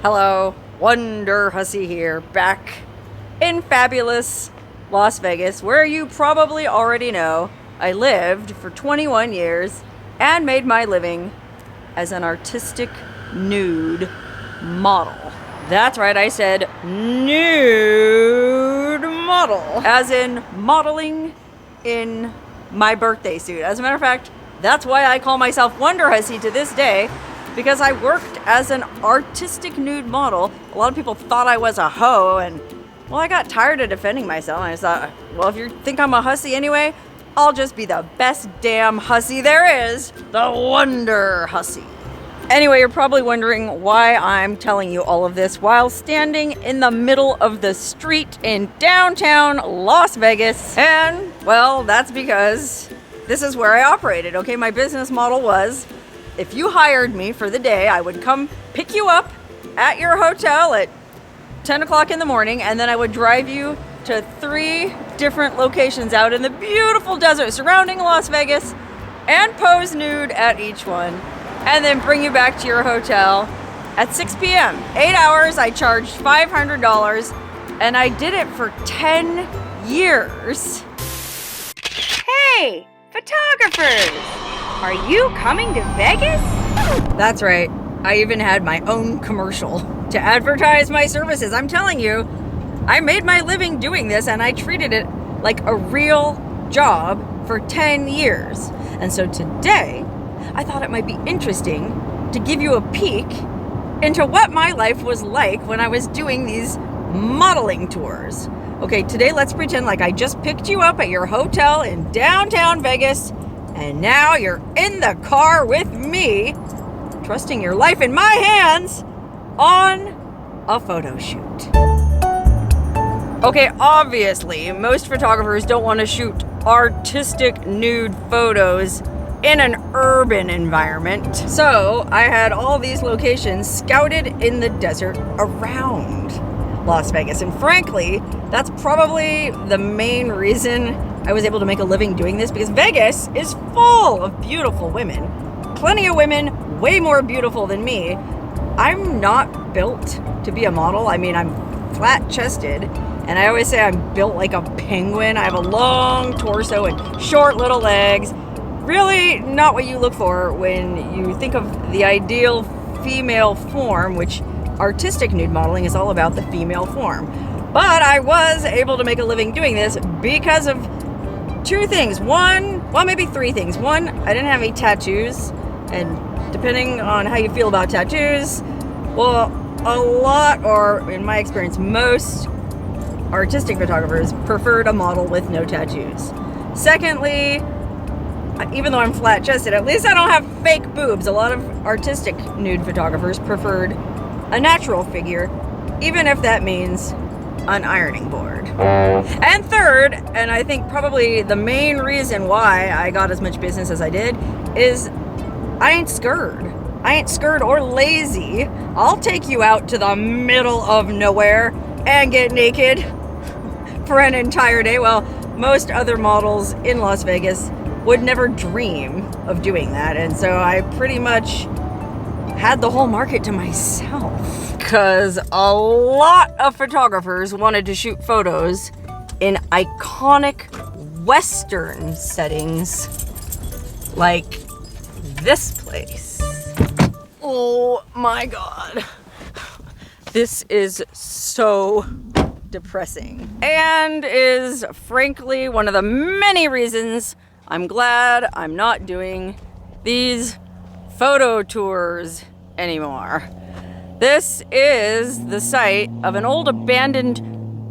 Hello, Wonderhussy here, back in fabulous Las Vegas, where you probably already know I lived for 21 years and made my living as an artistic nude model. That's right, I said nude model, as in modeling in my birthday suit. As a matter of fact, that's why I call myself Wonderhussy to this day, because I worked as an artistic nude model. A lot of people thought I was a hoe, and well, I got tired of defending myself, and I thought, well, if you think I'm a hussy anyway, I'll just be the best damn hussy there is, the wonderhussy. Anyway, you're probably wondering why I'm telling you all of this while standing in the middle of the street in downtown Las Vegas. And, well, that's because this is where I operated, okay? My business model was, if you hired me for the day, I would come pick you up at your hotel at 10 o'clock in the morning, and then I would drive you to 3 different locations out in the beautiful desert surrounding Las Vegas and pose nude at each one, and then bring you back to your hotel at 6 p.m. 8 hours, I charged $500, and I did it for 10 years. Hey, photographers! Are you coming to Vegas? That's right. I even had my own commercial to advertise my services. I'm telling you, I made my living doing this, and I treated it like a real job for 10 years. And so today, I thought it might be interesting to give you a peek into what my life was like when I was doing these modeling tours. Okay, today let's pretend like I just picked you up at your hotel in downtown Vegas, and now you're in the car with me, trusting your life in my hands on a photo shoot. Okay, obviously, most photographers don't want to shoot artistic nude photos in an urban environment. So I had all these locations scouted in the desert around Las Vegas. And frankly, that's probably the main reason I was able to make a living doing this, because Vegas is full of beautiful women. Plenty of women way more beautiful than me. I'm not built to be a model. I mean, I'm flat-chested, and I always say I'm built like a penguin. I have a long torso and short little legs. Really not what you look for when you think of the ideal female form, which artistic nude modeling is all about, the female form. But I was able to make a living doing this because of 2 things. Maybe 3 things. 1, I didn't have any tattoos, and depending on how you feel about tattoos, well, a lot, or in my experience, most artistic photographers preferred a model with no tattoos. Secondly, even though I'm flat-chested, at least I don't have fake boobs. A lot of artistic nude photographers preferred a natural figure, even if that means an ironing board. And third, and I think probably the main reason why I got as much business as I did, is I ain't scared. I ain't scared or lazy. I'll take you out to the middle of nowhere and get naked for an entire day. Well, most other models in Las Vegas would never dream of doing that, and so I pretty much had the whole market to myself, because a lot of photographers wanted to shoot photos in iconic Western settings like this place. Oh my God. This is so depressing, and is frankly one of the many reasons I'm glad I'm not doing these photo tours anymore. This is the site of an old abandoned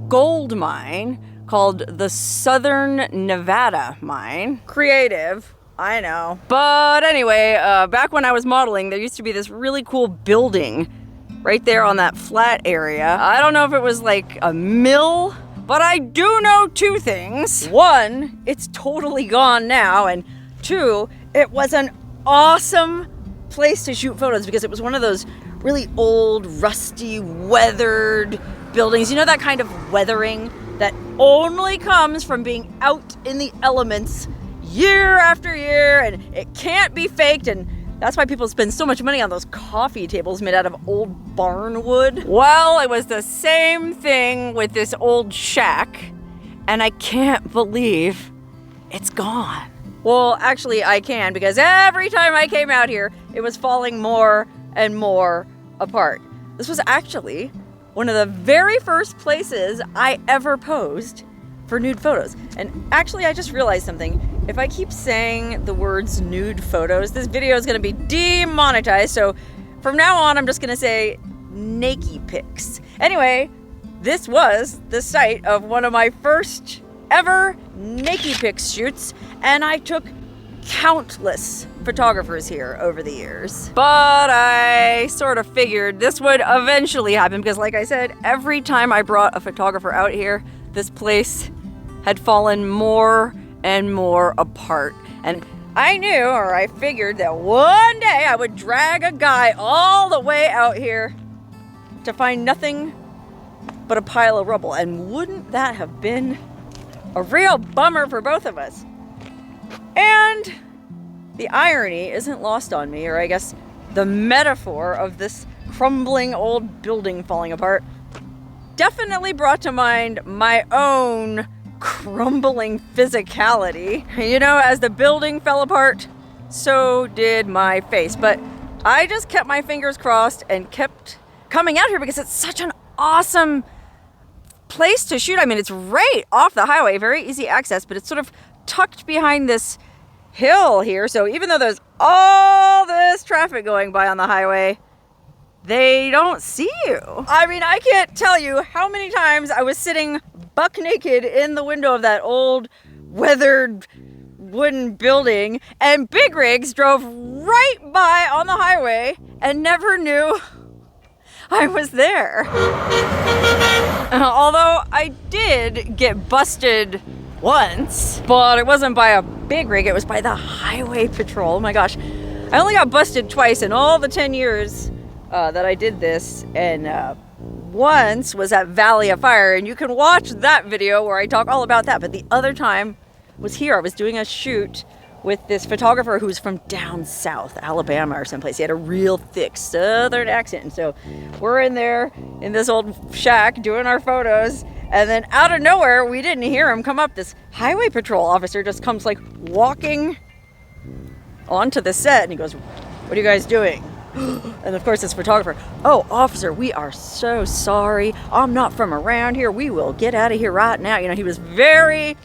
gold mine called the Southern Nevada Mine. Creative, I know. But anyway, back when I was modeling, there used to be this really cool building right there on that flat area. I don't know if it was like a mill, but I do know 2 things. 1, it's totally gone now, and 2, it was an awesome place to shoot photos because it was one of those really old, rusty, weathered buildings. You know, that kind of weathering that only comes from being out in the elements year after year, and it can't be faked, and That's why people spend so much money on those coffee tables made out of old barn wood. Well, it was the same thing with this old shack, and I can't believe it's gone. Well, actually I can, because every time I came out here, it was falling more and more apart. This was actually one of the very first places I ever posed for nude photos. And actually, I just realized something. If I keep saying the words nude photos, this video is gonna be demonetized. So from now on, I'm just gonna say naked pics. Anyway, this was the site of one of my first ever naked pics shoots, and I took countless photographers here over the years. But I sort of figured this would eventually happen because, like I said, every time I brought a photographer out here, this place had fallen more and more apart. And I knew, or I figured, that one day I would drag a guy all the way out here to find nothing but a pile of rubble. And wouldn't that have been a real bummer for both of us? And the irony isn't lost on me, or I guess the metaphor of this crumbling old building falling apart definitely brought to mind my own crumbling physicality. You know, as the building fell apart, so did my face. But I just kept my fingers crossed and kept coming out here because it's such an awesome place to shoot. I mean, it's right off the highway, very easy access, but it's sort of tucked behind this hill here. So even though there's all this traffic going by on the highway, they don't see you. I mean, I can't tell you how many times I was sitting buck naked in the window of that old weathered wooden building, and big rigs drove right by on the highway and never knew I was there. Although I did get busted once, but it wasn't by a big rig, it was by the highway patrol. Oh my gosh. I only got busted twice in all the 10 years that I did this, and once was at Valley of Fire, and you can watch that video where I talk all about that. But the other time was here. I was doing a shoot with this photographer who's from down south, Alabama or someplace. He had a real thick southern accent, and so we're in there in this old shack doing our photos, and then out of nowhere, we didn't hear him come up. This highway patrol officer just comes like walking onto the set, and he goes, "What are you guys doing?" And of course, this photographer, "Oh, officer, we are so sorry. I'm not from around here. We will get out of here right now." You know, he was very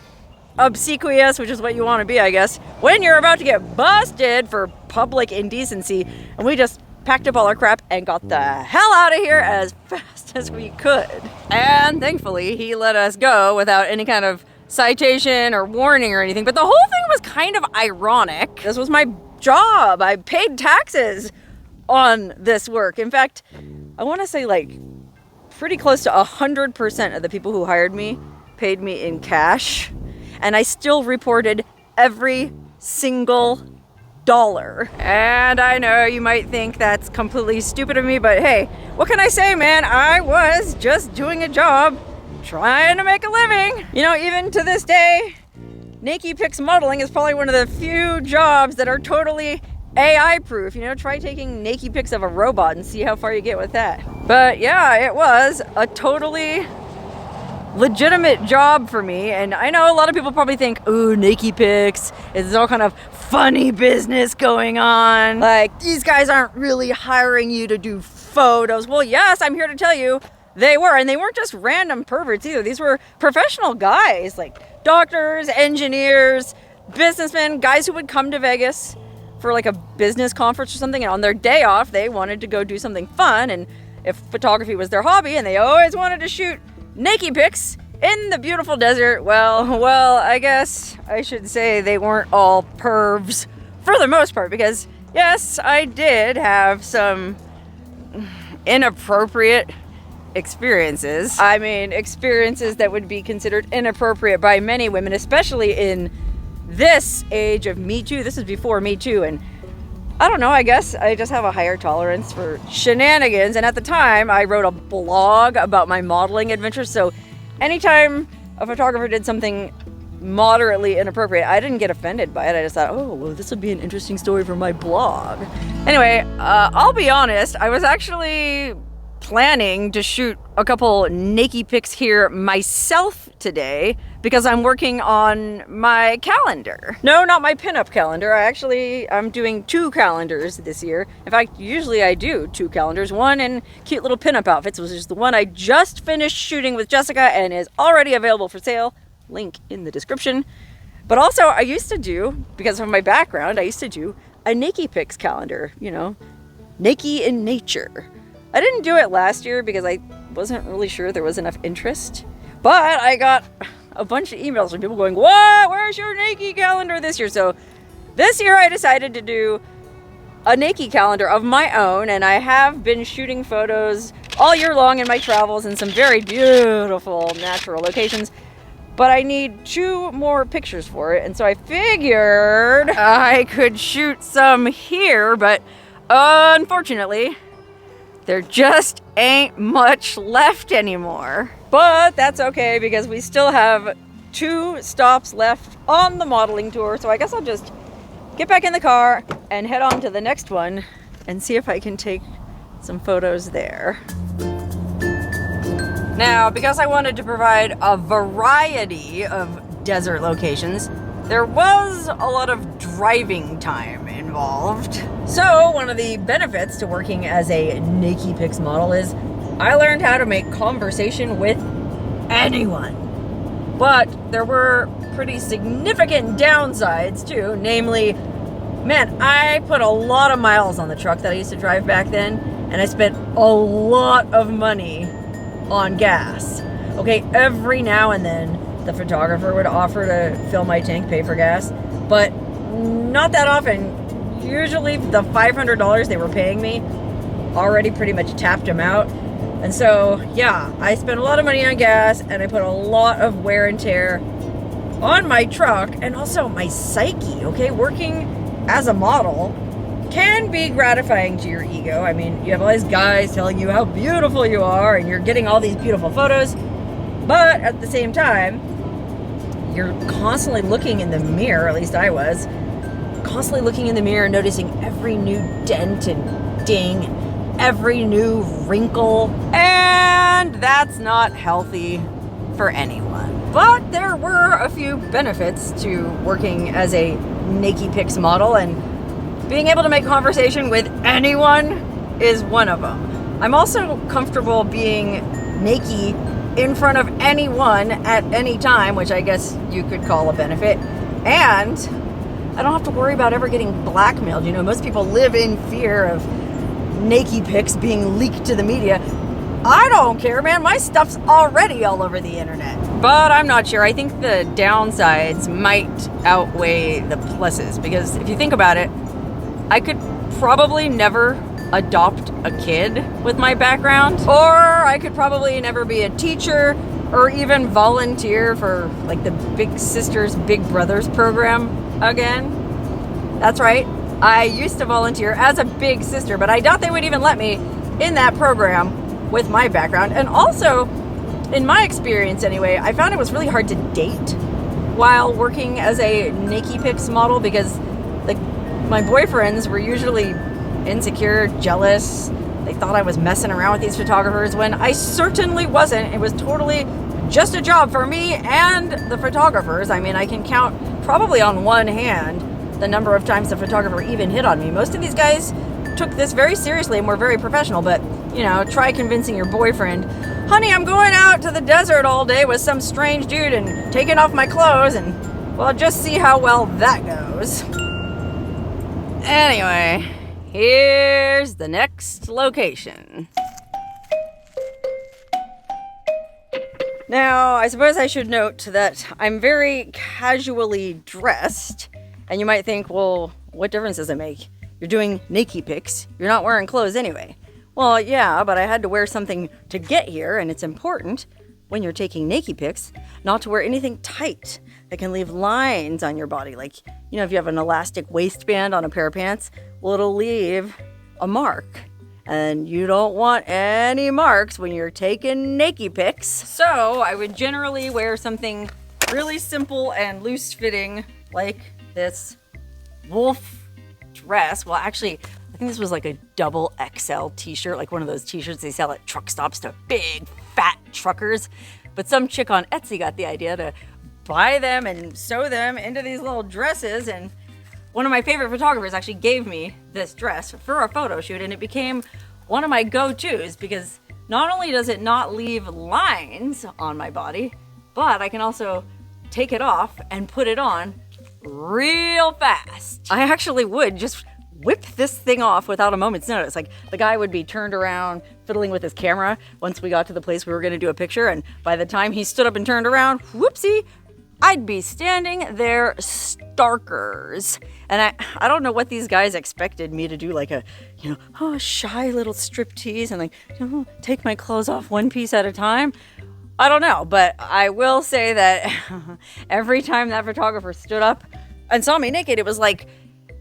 obsequious, which is what you want to be, I guess, when you're about to get busted for public indecency. And we just packed up all our crap and got the hell out of here as fast as we could. And thankfully, he let us go without any kind of citation or warning or anything. But the whole thing was kind of ironic. This was my job. I paid taxes on this work. In fact, I want to say like pretty close to 100% of the people who hired me paid me in cash, and I still reported every single dollar. And I know you might think that's completely stupid of me, but hey, what can I say, man? I was just doing a job, trying to make a living. You know, even to this day, naked pics modeling is probably one of the few jobs that are totally AI proof. You know, try taking naked pics of a robot and see how far you get with that. But yeah, it was a totally legitimate job for me. And I know a lot of people probably think, ooh, naked pics, it's all kind of funny business going on. Like, these guys aren't really hiring you to do photos. Well, yes, I'm here to tell you they were. And they weren't just random perverts either. These were professional guys, like doctors, engineers, businessmen, guys who would come to Vegas for like a business conference or something, and on their day off they wanted to go do something fun, and if photography was their hobby and they always wanted to shoot naked pics in the beautiful desert, well, I guess I should say they weren't all pervs for the most part, because yes, I did have some inappropriate experiences. I mean, experiences that would be considered inappropriate by many women, especially in this age of Me Too. This is before Me Too, and I don't know, I guess I just have a higher tolerance for shenanigans. And at the time, I wrote a blog about my modeling adventures, so anytime a photographer did something moderately inappropriate. I didn't get offended by it. I just thought, oh, well, this would be an interesting story for my blog. Anyway, I'll be honest, I was actually planning to shoot a couple naked pics here myself today because I'm working on my calendar. No, not my pinup calendar. I'm doing 2 calendars this year. In fact, usually I do 2 calendars. One in cute little pinup outfits, which is the one I just finished shooting with Jessica and is already available for sale. Link in the description. But also I used to do, because of my background, I used to do a naked pics calendar, you know, naked in nature. I didn't do it last year because I wasn't really sure there was enough interest, but I got a bunch of emails from people going, what? Where's your naked calendar this year? So this year I decided to do a naked calendar of my own, and I have been shooting photos all year long in my travels in some very beautiful natural locations, but I need 2 more pictures for it, and so I figured I could shoot some here, but unfortunately, there just ain't much left anymore. But that's okay because we still have 2 stops left on the modeling tour. So I guess I'll just get back in the car and head on to the next one and see if I can take some photos there. Now, because I wanted to provide a variety of desert locations, there was a lot of driving time involved. So one of the benefits to working as a naked pics model is I learned how to make conversation with anyone. But there were pretty significant downsides too, namely, man, I put a lot of miles on the truck that I used to drive back then, and I spent a lot of money on gas. Okay, every now and then the photographer would offer to fill my tank, pay for gas, but not that often. Usually the $500 they were paying me already pretty much tapped them out. And so, yeah, I spent a lot of money on gas, and I put a lot of wear and tear on my truck and also my psyche, okay? Working as a model can be gratifying to your ego. I mean, you have all these guys telling you how beautiful you are, and you're getting all these beautiful photos, but at the same time, you're constantly looking in the mirror, at least I was, constantly looking in the mirror, noticing every new dent and ding, every new wrinkle, and that's not healthy for anyone. But there were a few benefits to working as a naked pics model, and being able to make conversation with anyone is one of them. I'm also comfortable being naked in front of anyone at any time, which I guess you could call a benefit, and I don't have to worry about ever getting blackmailed. You know, most people live in fear of naked pics being leaked to the media. I don't care, man. My stuff's already all over the internet. But I'm not sure. I think the downsides might outweigh the pluses, because if you think about it, I could probably never adopt a kid with my background, or I could probably never be a teacher or even volunteer for like the Big Sisters, Big Brothers program again. That's right. I used to volunteer as a big sister, but I doubt they would even let me in that program with my background. And also, in my experience anyway, I found it was really hard to date while working as a naked pics model, because like my boyfriends were usually insecure, jealous. They thought I was messing around with these photographers when I certainly wasn't. It was totally just a job for me and the photographers. I mean, I can count probably on one hand the number of times the photographer even hit on me. Most of these guys took this very seriously and were very professional, but you know, try convincing your boyfriend, honey, I'm going out to the desert all day with some strange dude and taking off my clothes, and well, just see how well that goes. Anyway, here's the next location. Now, I suppose I should note that I'm very casually dressed, and you might think, well, what difference does it make? You're doing naked pics. You're not wearing clothes anyway. Well, yeah, but I had to wear something to get here, and it's important when you're taking naked pics not to wear anything tight that can leave lines on your body. Like, you know, if you have an elastic waistband on a pair of pants, well, it'll leave a mark. And you don't want any marks when you're taking naked pics. So I would generally wear something Really simple and loose fitting, like this wolf dress. Well, actually, I think this was like a double XL t-shirt, like one of those t-shirts they sell at truck stops to big fat truckers. But some chick on Etsy got the idea to buy them and sew them into these little dresses. And one of my favorite photographers actually gave me this dress for a photo shoot, and it became one of my go-tos because not only does it not leave lines on my body, but I can also take it off and put it on real fast. I actually would just whip this thing off without a moment's notice. Like, the guy would be turned around fiddling with his camera once we got to the place we were going to do a picture, and by the time he stood up and turned around, whoopsie, I'd be standing there starkers. And I don't know what these guys expected me to do, like a, shy little striptease and like, take my clothes off one piece at a time. I don't know, but I will say that every time that photographer stood up and saw me naked, it was like,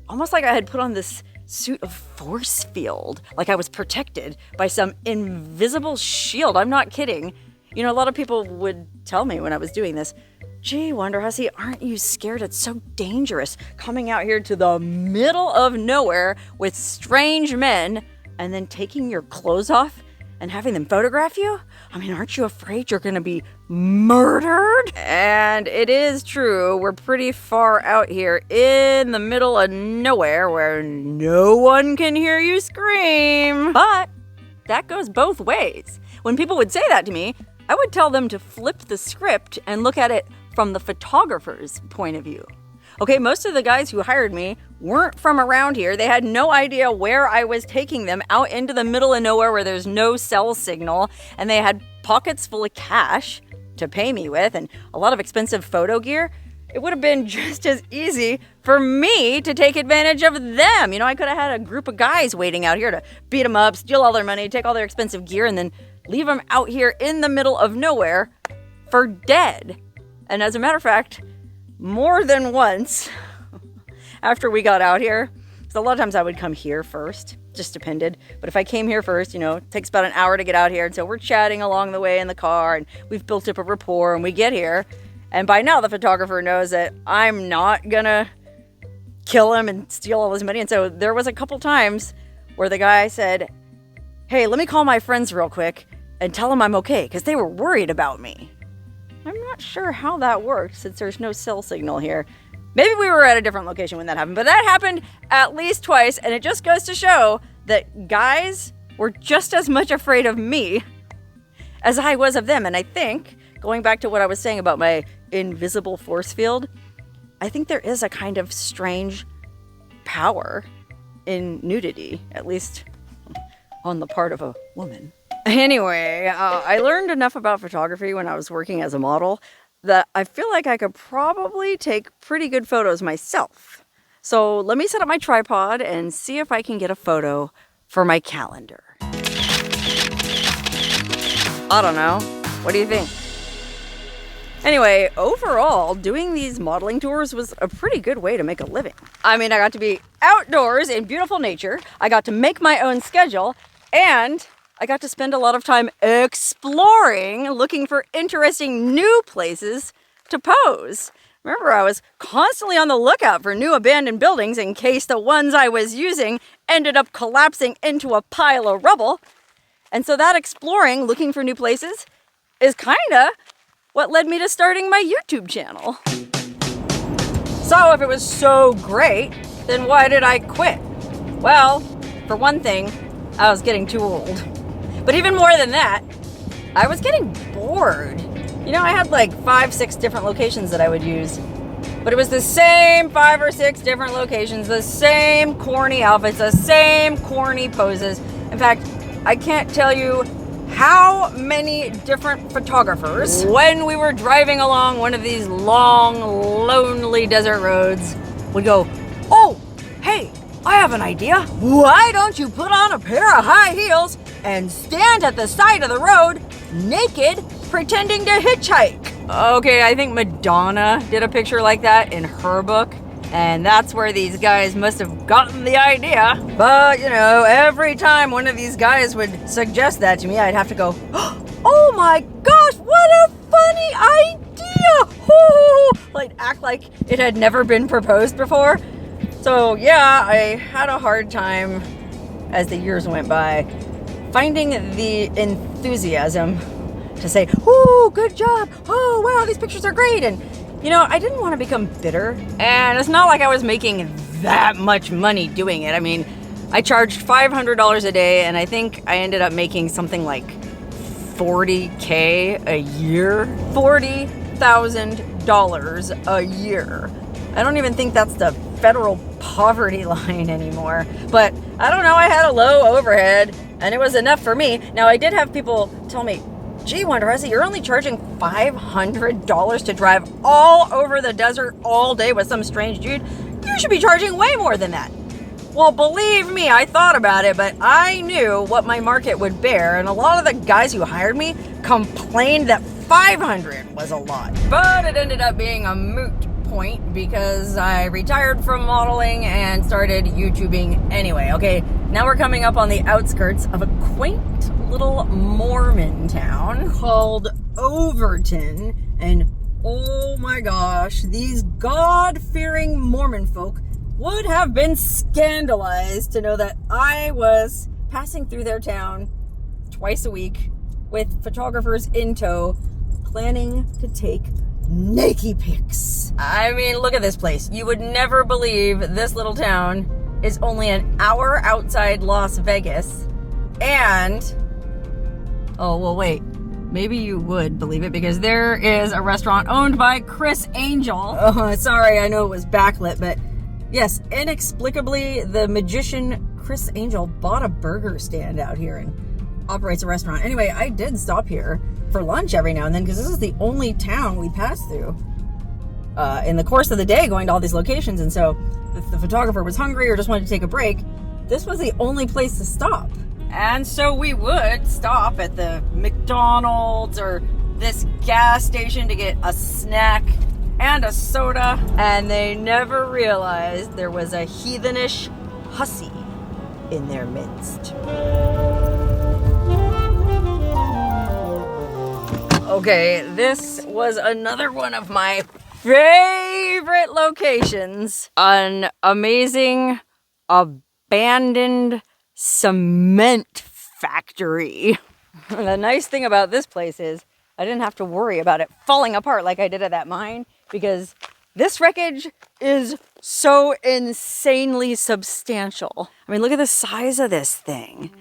almost like I had put on this suit of force field, like I was protected by some invisible shield. I'm not kidding. A lot of people would tell me when I was doing this, gee, Wonderhussy, aren't you scared? It's so dangerous coming out here to the middle of nowhere with strange men and then taking your clothes off and having them photograph you? I mean, aren't you afraid you're gonna be murdered? And it is true, we're pretty far out here in the middle of nowhere where no one can hear you scream. But that goes both ways. When people would say that to me, I would tell them to flip the script and look at it from the photographer's point of view. Okay, most of the guys who hired me weren't from around here. They had no idea where I was taking them out into the middle of nowhere where there's no cell signal, and they had pockets full of cash to pay me with and a lot of expensive photo gear. It would have been just as easy for me to take advantage of them. I could have had a group of guys waiting out here to beat them up, steal all their money, take all their expensive gear, and then leave them out here in the middle of nowhere for dead. And as a matter of fact, more than once after we got out here, so a lot of times I would come here first, just depended. But if I came here first, it takes about an hour to get out here. And so we're chatting along the way in the car and we've built up a rapport and we get here. And by now the photographer knows that I'm not gonna kill him and steal all his money. And so there was a couple times where the guy said, hey, let me call my friends real quick and tell them I'm okay, because they were worried about me. I'm not sure how that worked since there's no cell signal here. Maybe we were at a different location when that happened, but that happened at least twice, and it just goes to show that guys were just as much afraid of me as I was of them. And I think, going back to what I was saying about my invisible force field, I think there is a kind of strange power in nudity, at least on the part of a woman. Anyway, I learned enough about photography when I was working as a model that I feel like I could probably take pretty good photos myself. So let me set up my tripod and see if I can get a photo for my calendar. I don't know. What do you think? Anyway, overall, doing these modeling tours was a pretty good way to make a living. I mean, I got to be outdoors in beautiful nature, I got to make my own schedule, and I got to spend a lot of time exploring, looking for interesting new places to pose. Remember, I was constantly on the lookout for new abandoned buildings in case the ones I was using ended up collapsing into a pile of rubble. And so that exploring, looking for new places, is kinda what led me to starting my YouTube channel. So if it was so great, then why did I quit? Well, for one thing, I was getting too old. But even more than that, I was getting bored. I had like 5-6 different locations that I would use. But it was the same 5 or 6 different locations, the same corny outfits, the same corny poses. In fact, I can't tell you how many different photographers, when we were driving along one of these long, lonely desert roads, would go, oh, hey, I have an idea. Why don't you put on a pair of high heels and stand at the side of the road, naked, pretending to hitchhike? Okay, I think Madonna did a picture like that in her book, and that's where these guys must have gotten the idea. But, every time one of these guys would suggest that to me, I'd have to go, oh my gosh, what a funny idea! like act like it had never been proposed before. So yeah, I had a hard time as the years went by finding the enthusiasm to say, "Ooh, good job. Oh, wow, these pictures are great." And you know, I didn't want to become bitter. And it's not like I was making that much money doing it. I mean, I charged $500 a day, and I think I ended up making something like $40K a year. $40,000 a year. I don't even think that's the federal poverty line anymore. But I don't know, I had a low overhead, and it was enough for me. Now, I did have people tell me, "Gee, Wonderhussy, you're only charging $500 to drive all over the desert all day with some strange dude. You should be charging way more than that." Well, believe me, I thought about it, but I knew what my market would bear, and a lot of the guys who hired me complained that $500 was a lot. But it ended up being a moot point because I retired from modeling and started YouTubing anyway. Okay, now we're coming up on the outskirts of a quaint little Mormon town called Overton, and oh my gosh, these God-fearing Mormon folk would have been scandalized to know that I was passing through their town twice a week with photographers in tow, planning to take naked pics. I mean, look at this place. You would never believe this little town is only an hour outside Las Vegas, and oh, well, wait. Maybe you would believe it because there is a restaurant owned by Criss Angel. Oh, sorry, I know it was backlit, but yes, inexplicably, the magician Criss Angel bought a burger stand out here and operates a restaurant. Anyway, I did stop here for lunch every now and then because this is the only town we pass through in the course of the day, going to all these locations. And so if the photographer was hungry or just wanted to take a break, this was the only place to stop. And so we would stop at the McDonald's or this gas station to get a snack and a soda. And they never realized there was a heathenish hussy in their midst. Okay, this was another one of my favorite locations. An amazing abandoned cement factory. The nice thing about this place is I didn't have to worry about it falling apart like I did at that mine, because this wreckage is so insanely substantial. I mean, look at the size of this thing.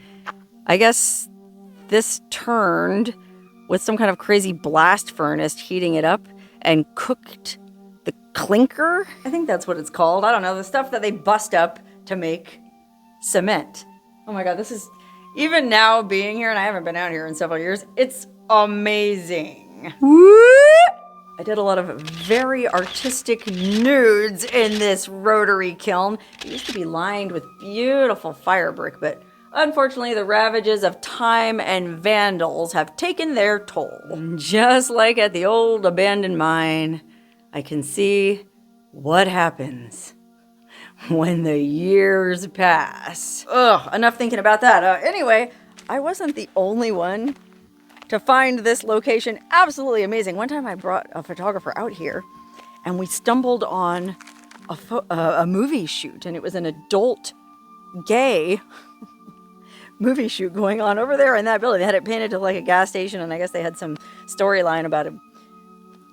I guess this turned with some kind of crazy blast furnace, heating it up and cooked the clinker. I think that's what it's called. I don't know, the stuff that they bust up to make cement. Oh my God, this is, even now being here, and I haven't been out here in several years, it's amazing. I did a lot of very artistic nudes in this rotary kiln. It used to be lined with beautiful fire brick, but unfortunately the ravages of time and vandals have taken their toll. Just like at the old abandoned mine, I can see what happens when the years pass. Ugh, enough thinking about that. Anyway, I wasn't the only one to find this location absolutely amazing. One time I brought a photographer out here and we stumbled on a movie shoot, and it was an adult gay movie shoot going on over there in that building. They had it painted to like a gas station, and I guess they had some storyline about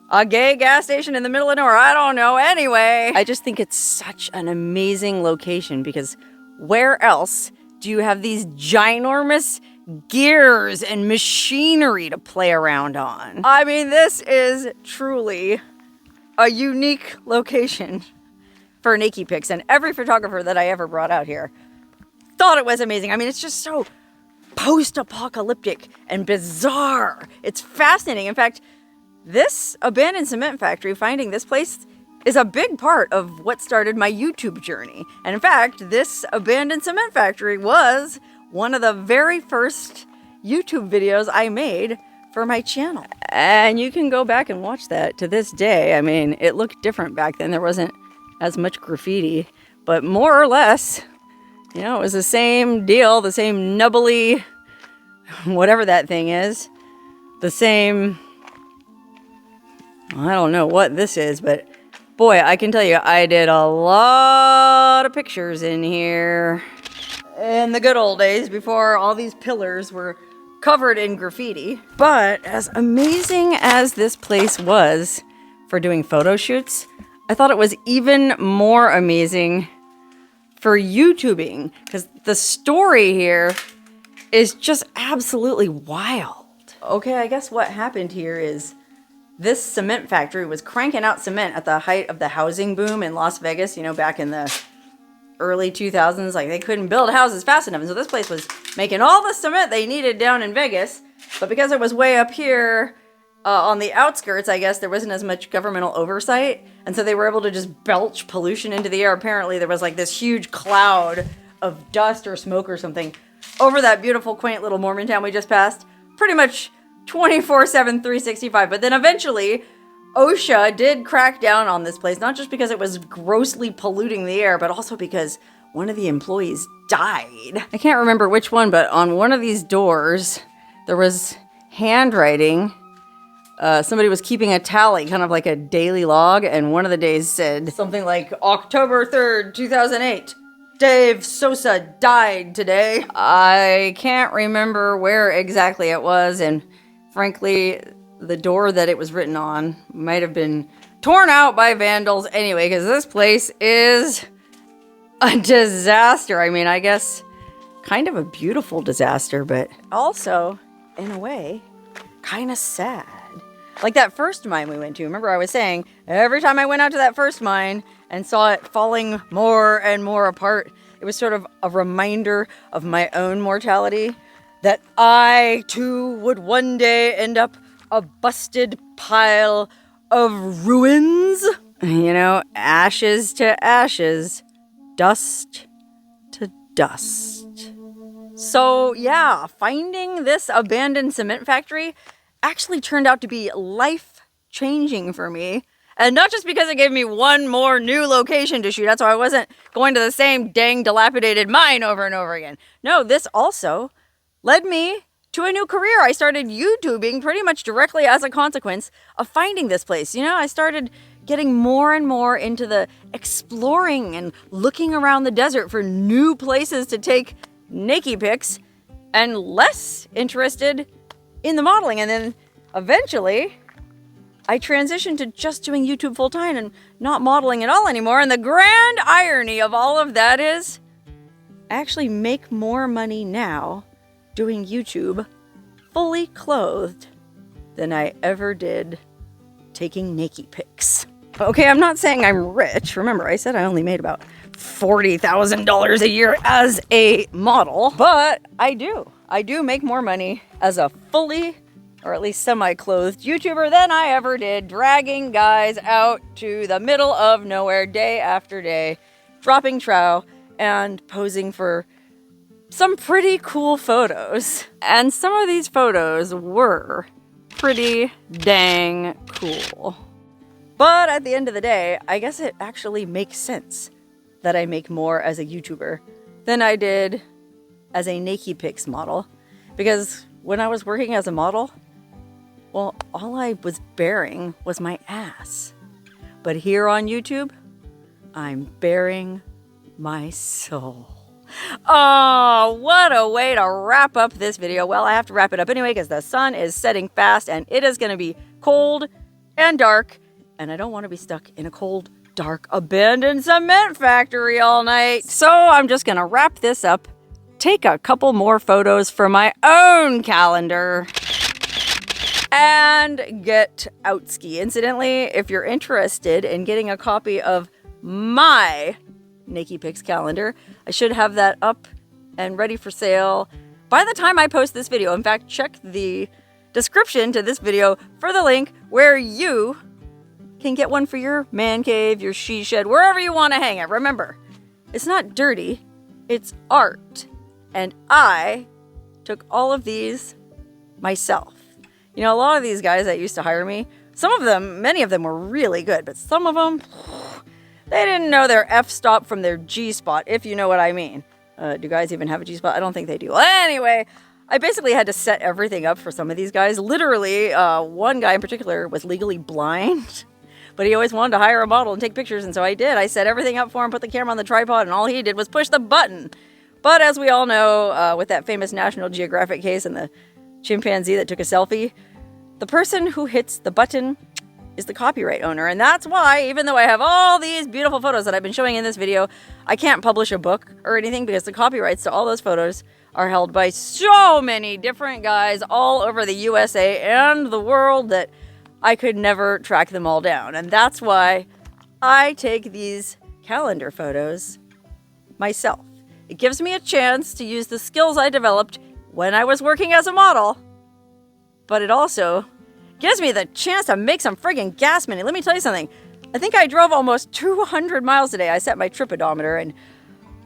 a gay gas station in the middle of nowhere. I don't know. Anyway, I just think it's such an amazing location, because where else do you have these ginormous gears and machinery to play around on? I mean, this is truly a unique location for naked pics, and every photographer that I ever brought out here thought it was amazing. I mean, it's just so post-apocalyptic and bizarre. It's fascinating. In fact, this abandoned cement factory, finding this place, is a big part of what started my YouTube journey. And in fact, this abandoned cement factory was one of the very first YouTube videos I made for my channel. And you can go back and watch that to this day. I mean, it looked different back then. There wasn't as much graffiti, but more or less, you know, it was the same deal, the same nubbly, whatever that thing is, the same, I don't know what this is, but Boy, I can tell you, I did a lot of pictures in here. In the good old days, before all these pillars were covered in graffiti. But as amazing as this place was for doing photo shoots, I thought it was even more amazing for YouTubing, because the story here is just absolutely wild. Okay, I guess what happened here is this cement factory was cranking out cement at the height of the housing boom in Las Vegas, you know, back in the early 2000s. Like, they couldn't build houses fast enough, and so this place was making all the cement they needed down in Vegas. But because it was way up here on the outskirts, I guess there wasn't as much governmental oversight, and so they were able to just belch pollution into the air. Apparently there was like this huge cloud of dust or smoke or something over that beautiful, quaint little Mormon town we just passed, pretty much 24/7, 365. But then eventually OSHA did crack down on this place, not just because it was grossly polluting the air, but also because one of the employees died. I can't remember which one, but on one of these doors, there was handwriting. Somebody was keeping a tally, kind of like a daily log, and one of the days said something like, October 3rd, 2008. Dave Sosa died today. I can't remember where exactly it was, and frankly, the door that it was written on might have been torn out by vandals anyway, because this place is a disaster. I mean, I guess kind of a beautiful disaster, but also, in a way, kind of sad. Like that first mine we went to. Remember I was saying, every time I went out to that first mine and saw it falling more and more apart, it was sort of a reminder of my own mortality, that I too would one day end up a busted pile of ruins. You know, ashes to ashes, dust to dust. So yeah, finding this abandoned cement factory actually turned out to be life-changing for me. And not just because it gave me one more new location to shoot at, so I wasn't going to the same dang dilapidated mine over and over again. No, this also led me to a new career. I started YouTubing pretty much directly as a consequence of finding this place. You know, I started getting more and more into the exploring and looking around the desert for new places to take naked pics, and less interested in the modeling. And then eventually I transitioned to just doing YouTube full time and not modeling at all anymore. And the grand irony of all of that is I actually make more money now doing YouTube fully clothed than I ever did taking naked pics. Okay, I'm not saying I'm rich. Remember, I said I only made about $40,000 a year as a model, but I do make more money as a fully, or at least semi-clothed YouTuber than I ever did dragging guys out to the middle of nowhere day after day, dropping trow and posing for some pretty cool photos. And some of these photos were pretty dang cool. But at the end of the day, I guess it actually makes sense that I make more as a YouTuber than I did as a naked pics model. Because when I was working as a model, well, all I was bearing was my ass. But here on YouTube, I'm bearing my soul. Oh, what a way to wrap up this video. Well, I have to wrap it up anyway because the sun is setting fast and it is going to be cold and dark. And I don't want to be stuck in a cold, dark, abandoned cement factory all night. So I'm just going to wrap this up, take a couple more photos for my own calendar, and get out ski. Incidentally, if you're interested in getting a copy of my naked pics calendar, I should have that up and ready for sale by the time I post this video. In fact, check the description to this video for the link where you can get one for your man cave, your she shed, wherever you want to hang it. Remember, it's not dirty, it's art. And I took all of these myself. You know, a lot of these guys that used to hire me, some of them, many of them were really good, but some of them, they didn't know their F-stop from their G-spot, if you know what I mean. Do guys even have a G-spot? I don't think they do. Well, anyway, I basically had to set everything up for some of these guys. Literally, one guy in particular was legally blind, But he always wanted to hire a model and take pictures, and so I did. I set everything up for him, put the camera on the tripod, and all he did was push the button. But as we all know, with that famous National Geographic case and the chimpanzee that took a selfie, the person who hits the button is the copyright owner. And that's why, even though I have all these beautiful photos that I've been showing in this video, I can't publish a book or anything because the copyrights to all those photos are held by so many different guys all over the USA and the world that I could never track them all down. And that's why I take these calendar photos myself. It gives me a chance to use the skills I developed when I was working as a model, but it also gives me the chance to make some friggin' gas money. Let me tell you something. I think I drove almost 200 miles today. I set my trip odometer, and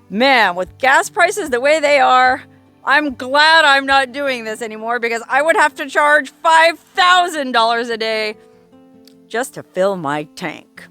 man, with gas prices the way they are, I'm glad I'm not doing this anymore because I would have to charge $5,000 a day just to fill my tank.